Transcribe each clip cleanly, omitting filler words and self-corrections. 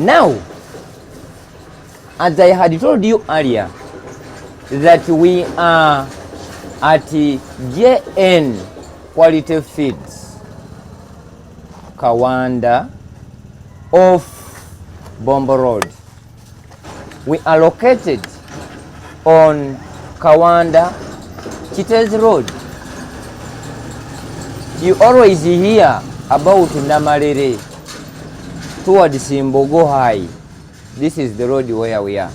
Now, as I had told you earlier, that we are at JN Quality Feeds, Kawanda, off Bombo Road. We are located on Kawanda, Chitez Road. You always hear about Namarere towards Simbogo High. This is the road where we are.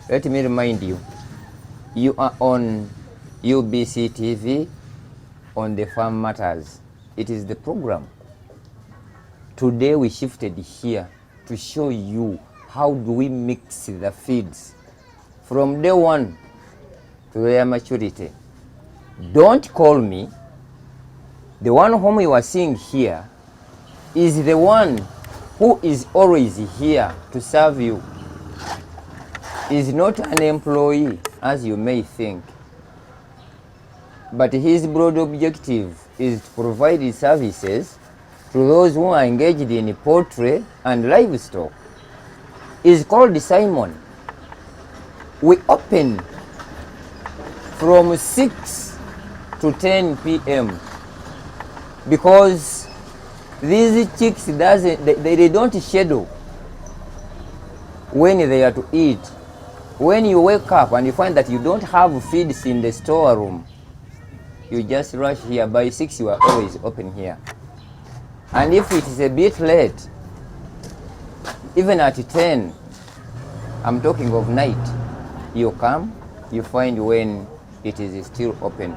Let me remind you, you are on UBC TV on the Farm Matters. It is the program. Today we shifted here to show you how do we mix the feeds from day one to their maturity. Don't call me. The one whom you are seeing here is the one who is always here to serve you. Is not an employee, as you may think, but his broad objective is to provide services to those who are engaged in poultry and livestock. Is called Simon. We open from 6 to 10 p.m. because these chicks they don't schedule when they are to eat. When you wake up and you find that you don't have feeds in the storeroom, you just rush here. By 6 you are always open here. And if it is a bit late, even at 10, I'm talking of night, you come, you find when it is still open.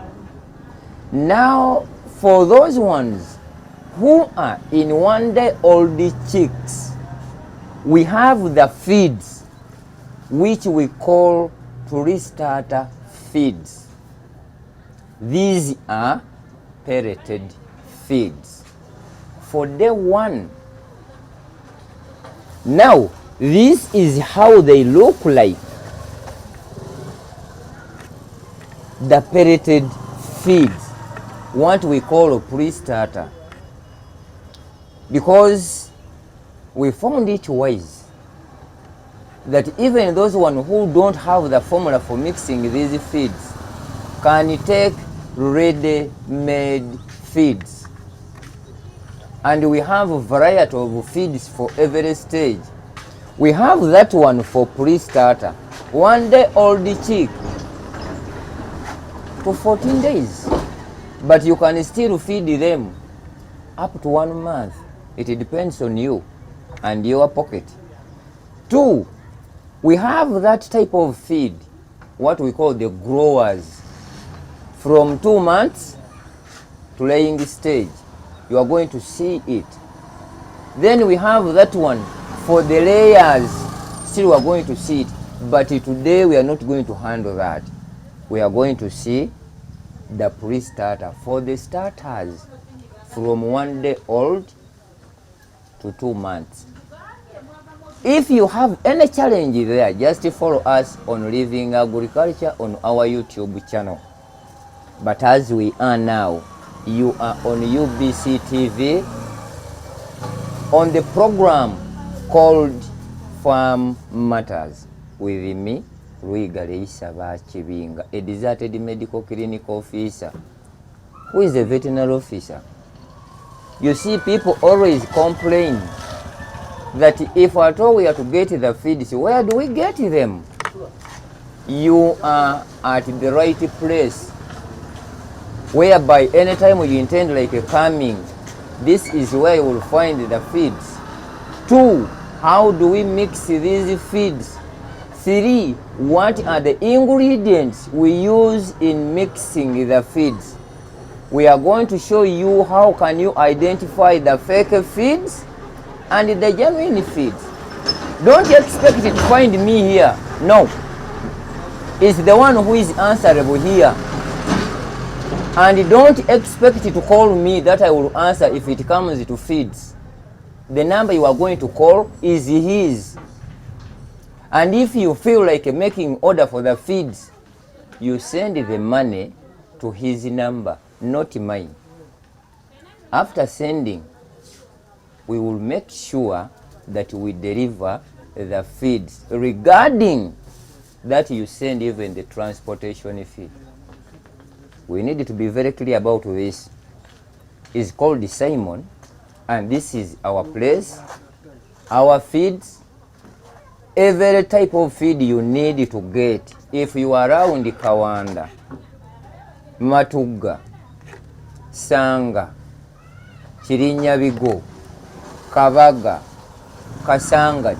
Now, for those ones who are in 1 day old chicks, we have the feeds which we call pre-starter feeds. These are pelleted feeds for day one. Now, this is how they look like. The pelleted feeds, what we call a pre-starter. Because we found it wise that even those one who don't have the formula for mixing these feeds can take ready-made feeds. And we have a variety of feeds for every stage. We have that one for pre-starter, 1 day old chick to 14 days. But you can still feed them up to 1 month. It depends on you and your pocket. 2, we have that type of feed, what we call the growers, from 2 months to laying stage. You are going to see it. Then we have that one for the layers. Still we are going to see it, but today we are not going to handle that. We are going to see the pre-starter for the starters from 1 day old to 2 months. If you have any challenge there, just follow us on Living Agriculture on our YouTube channel. But as we are now, you are on UBC TV on the program called Farm Matters with me, Luigare, a deserted medical clinic officer who is a veterinary officer. You see, people always complain that if at all we are to get the feeds, where do we get them? You are at the right place, whereby anytime you intend like a farming, this is where you will find the feeds. 2, how do we mix these feeds? 3, what are the ingredients we use in mixing the feeds? We are going to show you how can you identify the fake feeds and the genuine feeds. Don't expect to find me here. No. It's the one who is answerable here. And don't expect to call me that I will answer if it comes to feeds. The number you are going to call is his. And if you feel like making order for the feeds, you send the money to his number, not mine. After sending, we will make sure that we deliver the feeds, regarding that you send even the transportation fee. We need to be very clear about this. It's called Simon, and this is our place, our feeds, every type of feed you need to get. If you are around Kawanda, Matuga, Sanga, Chirinyabigo, Kabaga, Kasangati,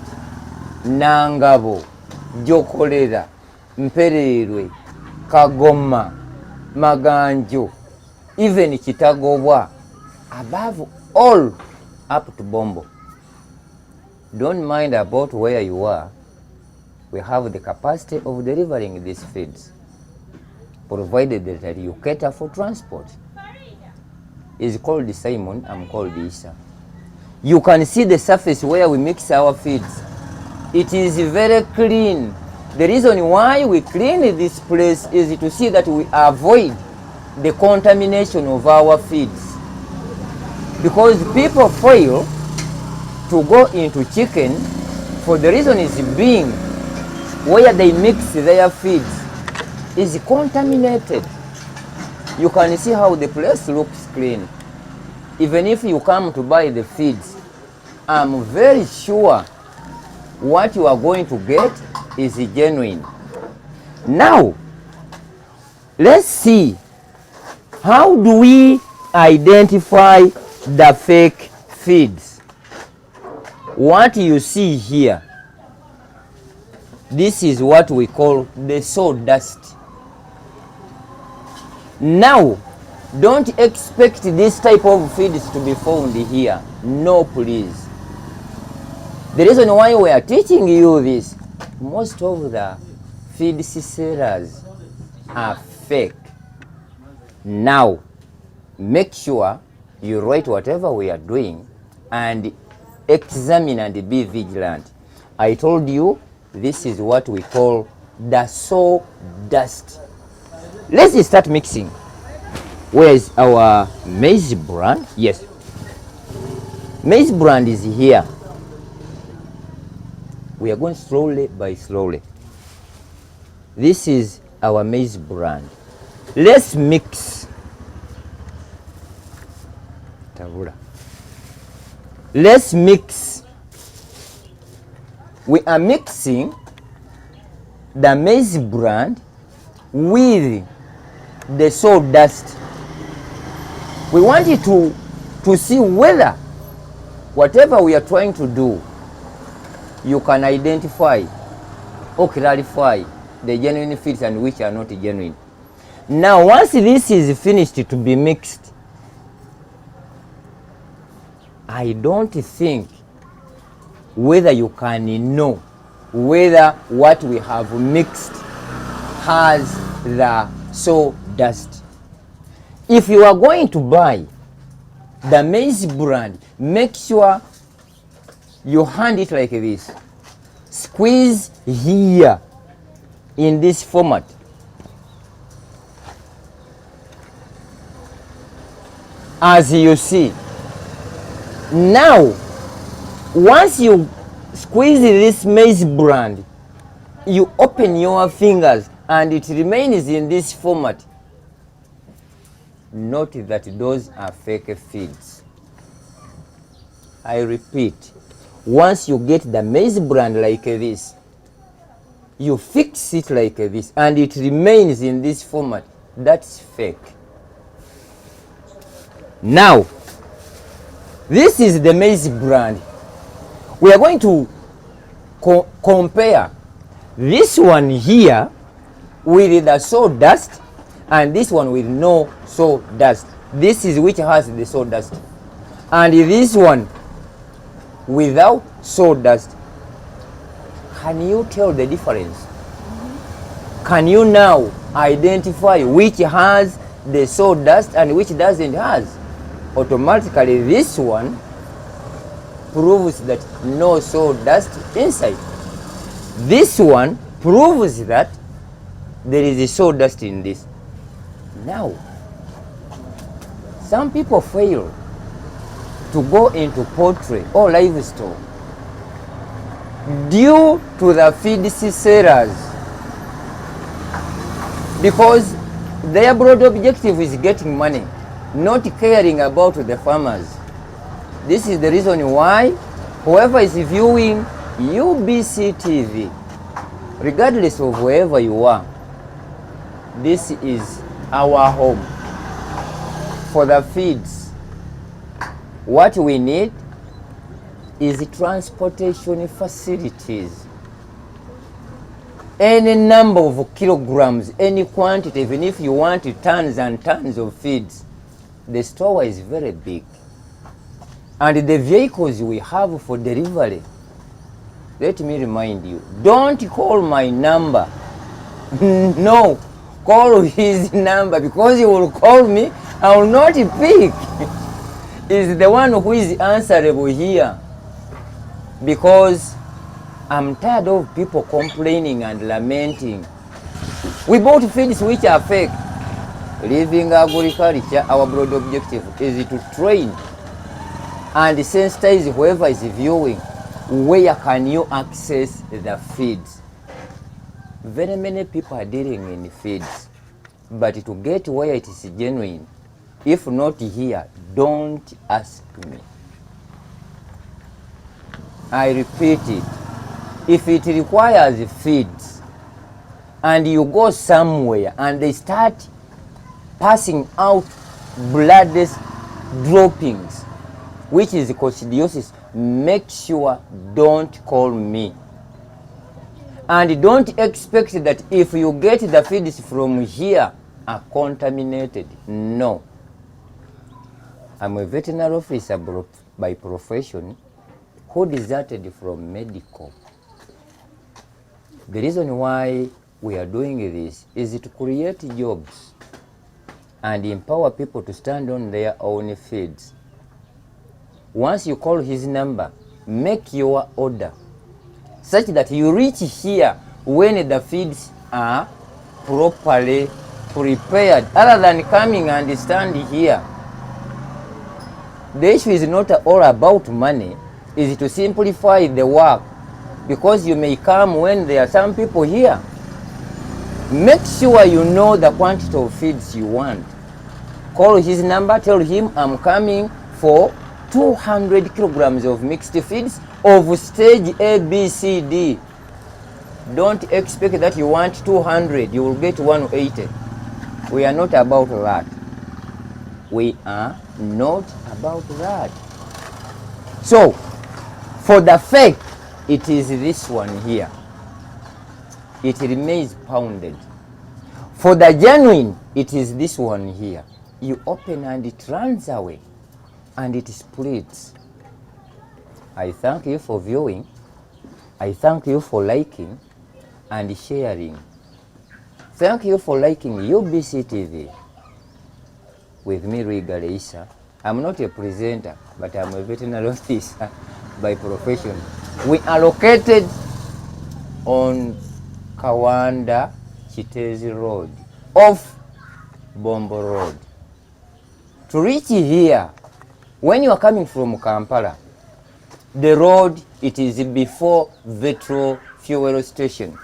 Nangabo, Jokolera, Mpererwe, Kagoma, Maganjo, even Kitagobwa, above all up to Bombo. Don't mind about where you are. We have the capacity of delivering these feeds, provided that you cater for transport. It's called Simon, I'm called Isa. You can see the surface where we mix our feeds. It is very clean. The reason why we clean this place is to see that we avoid the contamination of our feeds. Because people fail to go into chicken for the reason is being where they mix their feeds is contaminated. You can see how the place looks clean. Even if you come to buy the feeds, I'm very sure what you are going to get is genuine. Now, let's see, how do we identify the fake feeds? What you see here, this is what we call the sawdust. Now, don't expect this type of feeds to be found here. No, please. The reason why we are teaching you this, most of the feed sellers are fake. Now, make sure you write whatever we are doing and examine and be vigilant. I told you this is what we call the sawdust. Let's start mixing. Where is our maize bran? Yes. Maize bran is here. We are going slowly by slowly. This is our maize bran. Let's mix. Let's mix. We are mixing the maize bran with the sawdust. We want you to see whether whatever we are trying to do, you can identify or clarify the genuine feeds and which are not genuine. Now, once this is finished to be mixed, I don't think whether you can know whether what we have mixed has the sawdust. If you are going to buy the maize brand, make sure you hand it like this. Squeeze here in this format. As you see. Now, once you squeeze this maize brand, you open your fingers and it remains in this format. Note that those are fake feeds. I repeat, once you get the maize brand like this, you fix it like this and it remains in this format. That's fake. Now, this is the maize brand. We are going to compare this one here with the sawdust and this one with no sawdust. This is which has the sawdust. And this one without sawdust. Can you tell the difference? Can you now identify which has the sawdust and which doesn't has? Automatically this one proves that no sawdust inside. This one proves that there is a sawdust in this. Now, some people fail to go into poultry or livestock due to the feed sellers, because their broad objective is getting money, not caring about the farmers. This is the reason why whoever is viewing UBC TV, regardless of wherever you are, this is our home for the feeds. What we need is transportation facilities. Any number of kilograms, any quantity, even if you want tons and tons of feeds, the store is very big. And the vehicles we have for delivery, let me remind you, don't call my number. No, call his number, because he will call me, I will not pick. He's the one who is answerable here, because I'm tired of people complaining and lamenting. We bought feeds which are fake. Living agriculture, our broad objective is to train and sensitize whoever is viewing. Where can you access the feeds? Very many people are dealing in feeds, but to get where it is genuine, if not here, don't ask me. I repeat it. If it requires feeds and you go somewhere and they start passing out bloodless droppings, which is coccidiosis, make sure don't call me. And don't expect that if you get the feeds from here are contaminated. No. I'm a veterinary officer by profession who deserted from medical. The reason why we are doing this is to create jobs and empower people to stand on their own feeds. Once you call his number, make your order such that you reach here when the feeds are properly prepared, other than coming and stand here. The issue is not all about money, is to simplify the work, because you may come when there are some people here. Make sure you know the quantity of feeds you want. Call his number, tell him I'm coming for 200 kilograms of mixed feeds of stage A, B, C, D. Don't expect that you want 200, you will get 180. We are not about that. We are not about that. So, for the fake, it is this one here. It remains pounded. For the genuine, it is this one here. You open and it runs away and it splits. I thank you for viewing. I thank you for liking and sharing. Thank you for liking UBC TV with me, luigareThe. I'm not a presenter, but I'm a veterinary officer by profession. We are located on Kawanda Kitezi Road, off Bombo Road. To reach here, when you are coming from Kampala, the road, it is before Vetro Fuel Station.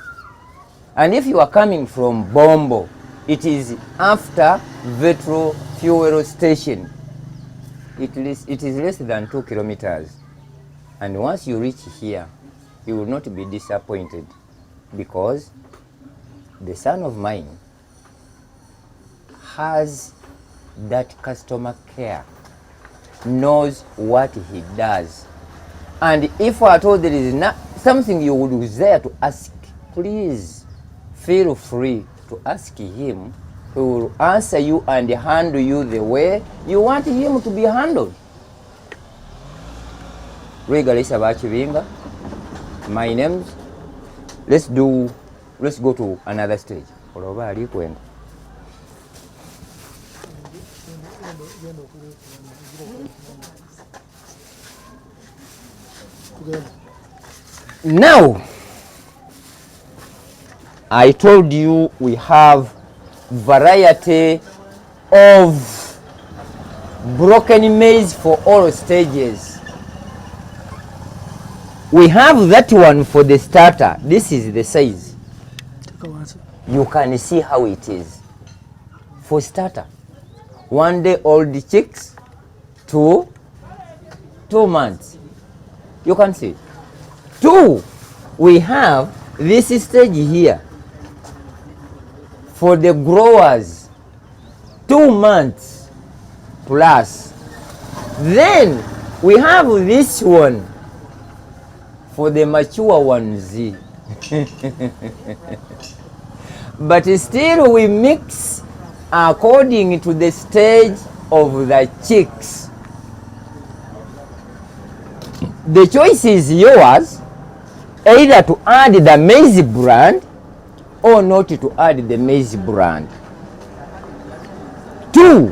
And if you are coming from Bombo, it is after Vetro Fuel Station. It is less than 2 kilometers. And once you reach here, you will not be disappointed, because the son of mine has that customer care, knows what he does. And if at all there is not something you would desire to ask, please feel free to ask him. He will answer you and handle you the way you want him to be handled. luigareThe Bakibinga, my name. Let's go to another stage. Now, I told you we have variety of broken maize for all stages. We have that one for the starter. This is the size. You can see how it is. For starter, 1 day old chicks to 2 months. You can see. 2, we have this stage here for the growers, 2 months plus. Then we have this one for the mature ones. But still we mix according to the stage of the chicks. The choice is yours, either to add the maize brand or not to add the maize brand. 2,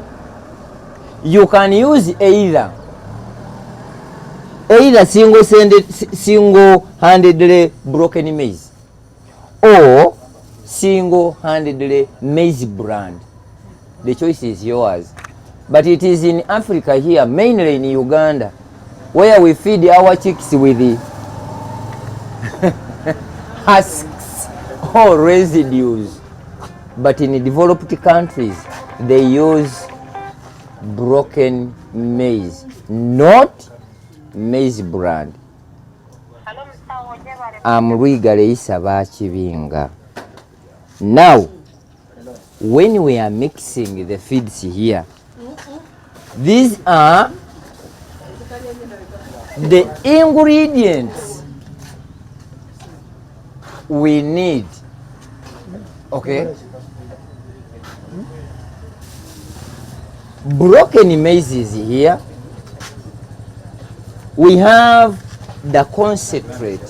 you can use either single-handedly broken maize or single-handedly maize brand. The choice is yours. But it is in Africa here, mainly in Uganda, where we feed our chicks with the husks or residues. But in developed countries, they use broken maize, not maize brand. I'm luigareThe. Now, when we are mixing the feeds here, these are the ingredients we need. Okay? Broken maize is here. We have the concentrate.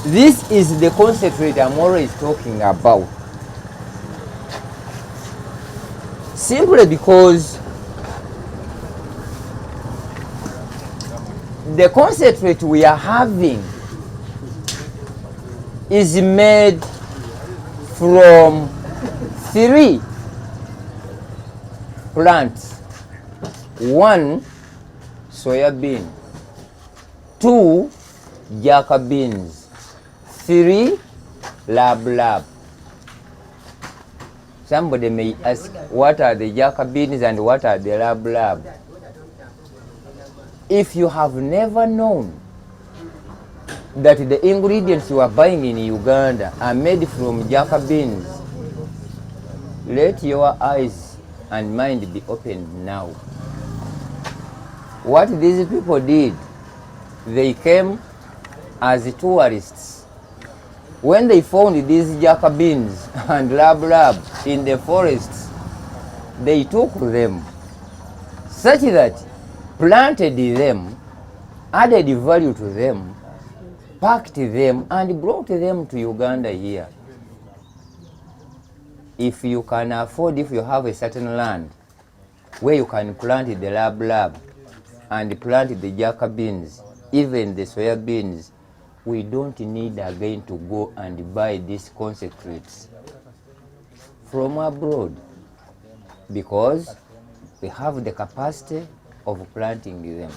This is the concentrate I'm always talking about. Simply because the concentrate we are having is made from 3 plants. 1, soya bean. 2, jaka beans. 3, lab. Somebody may ask, what are the jaka beans and what are the lab? If you have never known that the ingredients you are buying in Uganda are made from jaka beans, let your eyes and mind be opened now. What these people did, they came as tourists. When they found these jaka beans and lab in the forests, they took them, such that planted them, added value to them, packed them, and brought them to Uganda here. If you can afford, if you have a certain land where you can plant the lab and plant the jaka beans, even the soya beans, we don't need again to go and buy these concentrates from abroad, because we have the capacity of planting them.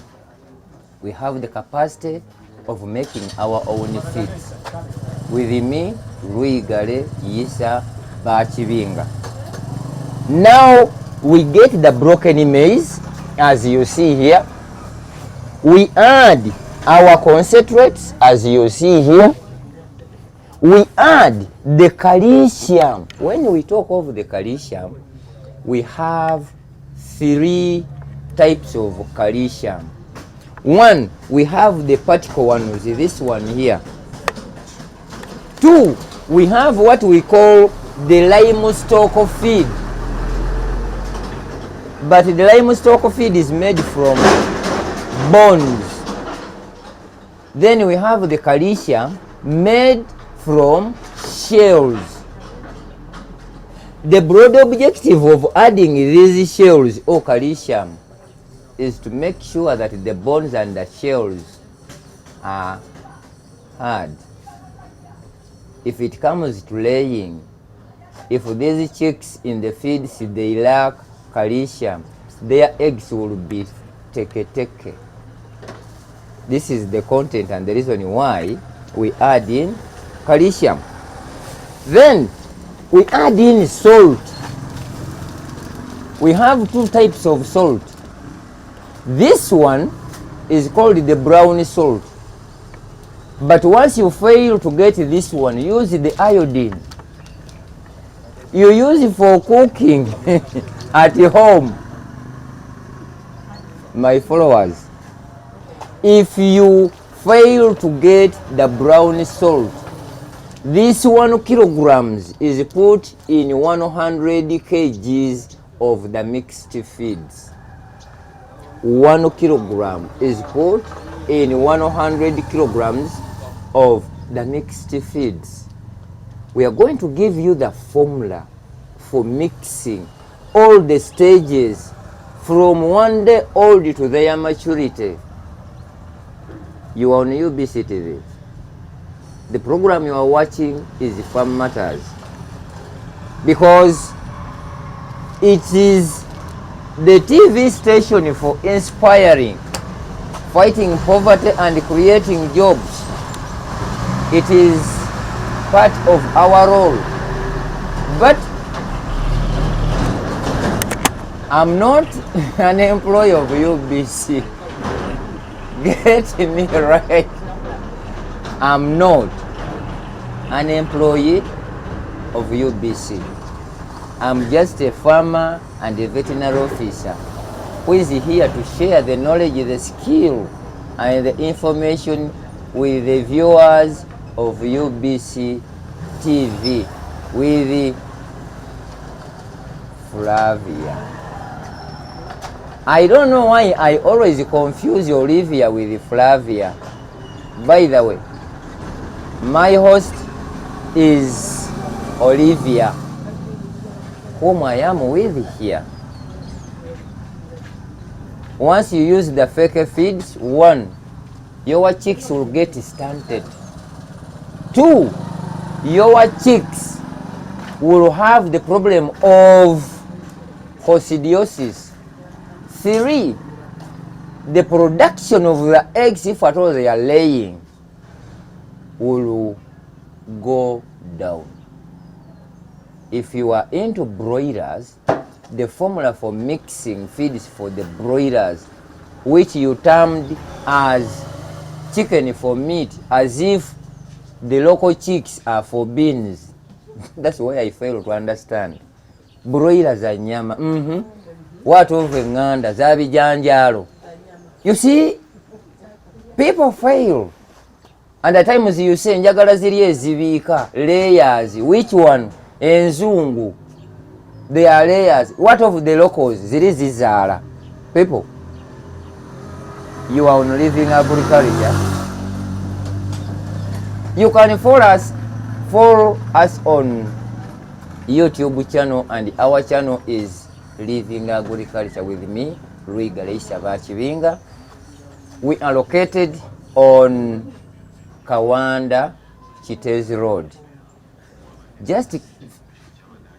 We have the capacity of making our own feeds. With me, Luigare Yisa Bachibinga. Now we get the broken maize, as you see here. We add our concentrates, as you see here. We add the calcium. When we talk of the calcium, we have 3 types of calcium. 1, we have the particle ones, this one here. 2, we have what we call the livestock feed. But the livestock feed is made from bones. Then we have the calcium made from shells. The broad objective of adding these shells or calcium is to make sure that the bones and the shells are hard. If it comes to laying, if these chicks in the feeds they lack calcium, their eggs will be teke. This is the content and the reason why we add in calcium. Then we add in salt. We have two types of salt. This one is called the brown salt. But once you fail to get this one, use the iodine. You use it for cooking at home. My followers, if you fail to get the brown salt, this 1 kilograms is put in 100 kgs of the mixed feeds. 1 kilogram is put in 100 kilograms of the mixed feeds. We are going to give you the formula for mixing all the stages from 1 day old to their maturity. You are on UBC TV. The program you are watching is Farm Matters, because it is the TV station for inspiring, fighting poverty and creating jobs. It is part of our role. But I'm not an employee of UBC. Get me right. I'm not an employee of UBC. I'm just a farmer and a veterinary officer who is here to share the knowledge, the skill, and the information with the viewers of UBC TV, with Flavia. I don't know why I always confuse Olivia with Flavia. By the way, my host is Olivia, whom I am with here. Once you use the fake feeds, 1, your chicks will get stunted. 2, your chicks will have the problem of coccidiosis. 3, the production of the eggs, if at all they are laying, will go down. If you are into broilers, the formula for mixing feeds for the broilers, which you termed as chicken for meat, as if the local chicks are for beans. That's why I fail to understand. Broilers are nyama. What of Uganda, Zabijanjalo? You see, people fail. And at times you say, njagala ziri ezibika, layers. Which one? Enzungu. They are layers. What of the locals? Ziri zizala. People, you are on living agriculture. You can follow us on YouTube channel, and our channel is Living Agriculture with me, Luigare. We are located on Kawanda Chitezi Road. Just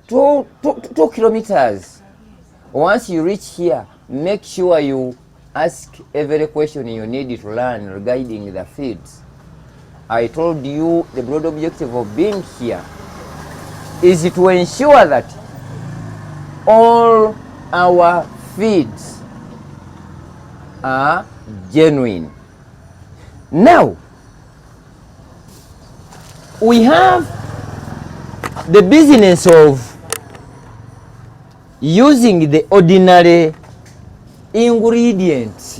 2 kilometers. Once you reach here, make sure you ask every question you need to learn regarding the feeds. I told you the broad objective of being here is to ensure that all our feeds are genuine. Now, we have the business of using the ordinary ingredients.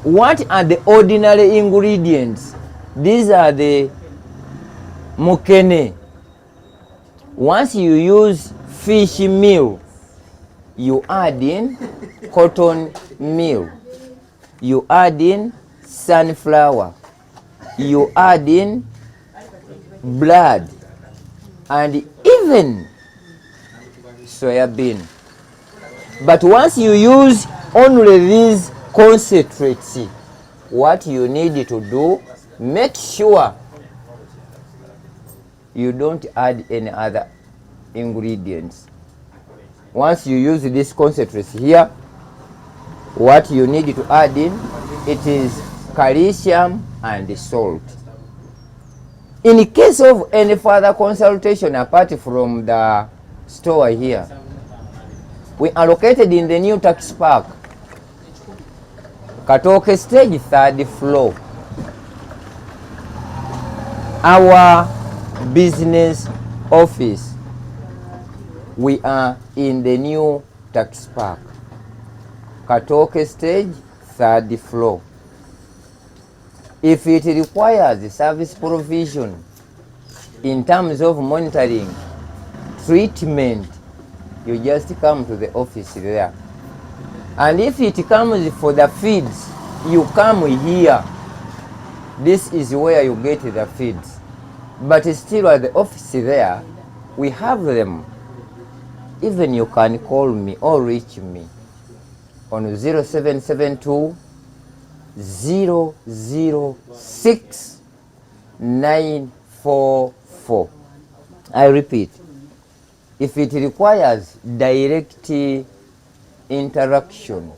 What are the ordinary ingredients? These are the mukene. Once you use fish meal, you add in cotton meal, you add in sunflower, you add in blood, and even soya bean. But once you use only these concentrates, what you need to do, make sure you don't add any other ingredients. Once you use this concentrates here, what you need to add in, it is calcium and salt. In case of any further consultation apart from the store here, we are located in the new tax park, Katoke stage, 3rd floor. Our business office, we are in the new tax park, Katoke stage, 3rd floor. If it requires service provision in terms of monitoring, treatment, you just come to the office there. And if it comes for the feeds, you come here. This is where you get the feeds. But still at the office there, we have them. Even you can call me or reach me on 0772 006 944. I repeat, if it requires direct interaction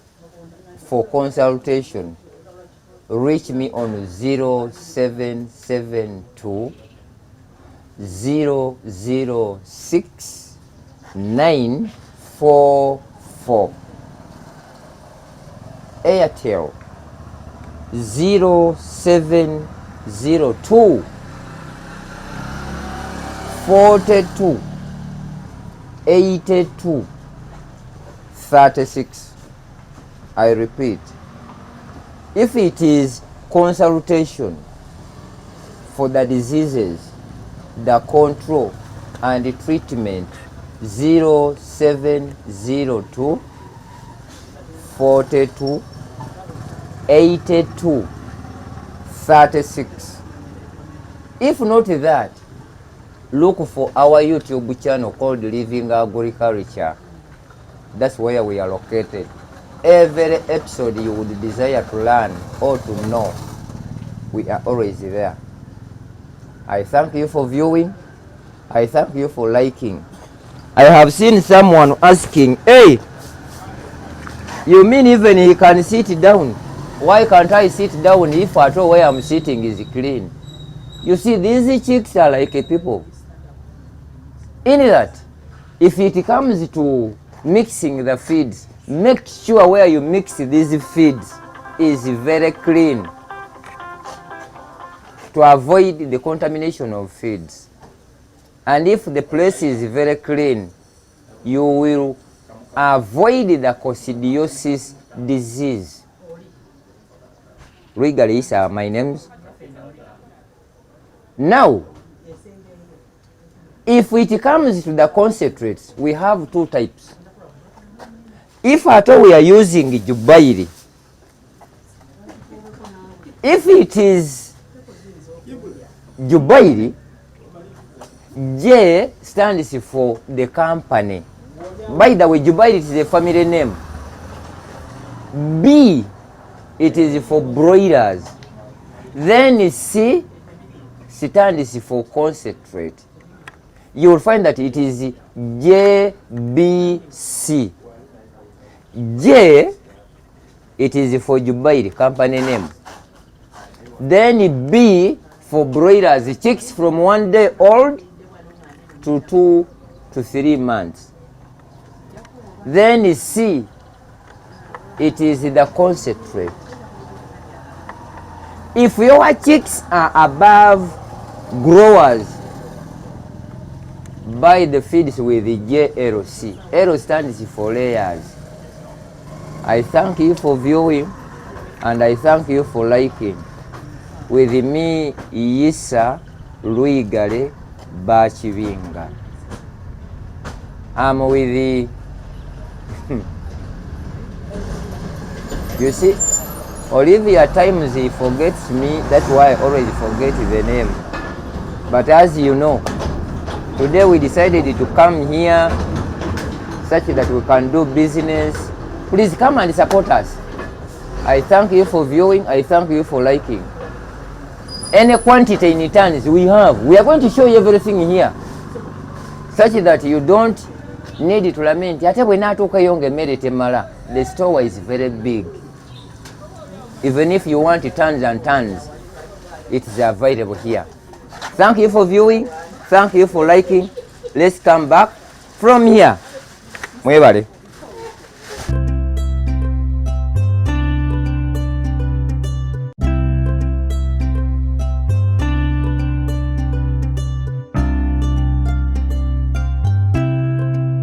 for consultation, reach me on 0772 006 944. Airtel 0702 42 82 36. I repeat, if it is consultation for the diseases, the control and the treatment, 0702 42 82 36. If not that, look for our YouTube channel called Living Agriculture. That's where we are located. Every episode you would desire to learn or to know, we are always there. I thank you for viewing. I thank you for liking. I have seen someone asking, hey, you mean even he can sit down? Why can't I sit down if at all where I'm sitting is clean? You see, these chicks are like people. In that, if it comes to mixing the feeds, make sure where you mix these feeds is very clean to avoid the contamination of feeds. And if the place is very clean, you will avoid the coccidiosis disease. Luigare are my names. Now, if it comes to the concentrates, we have two types. If at all we are using Jubairi, if it is Jubairi, J stands for the company. By the way, Jubairi is a family name. B, it is for broilers. Then C stands for concentrate. You will find that it is JBC. J, it is for Jubairi, company name. Then B for broilers, chicks from 1 day old to 2 to 3 months. Then C, it is the concentrate. If your chicks are above growers, buy the feeds with the JLC. L stands for layers. I thank you for viewing and I thank you for liking. With me, Yisa Luigare Bachivinga. I'm with the you see, Olivia at times he forgets me, that's why I always forget the name. But as you know, today we decided to come here such that we can do business. Please come and support us. I thank you for viewing, I thank you for liking. Any quantity in tons we have, we are going to show you everything here, such that you don't need to lament. The store is very big. Even if you want tons and tons, it is available here. Thank you for viewing. Thank you for liking. Let's come back from here. Mwebale.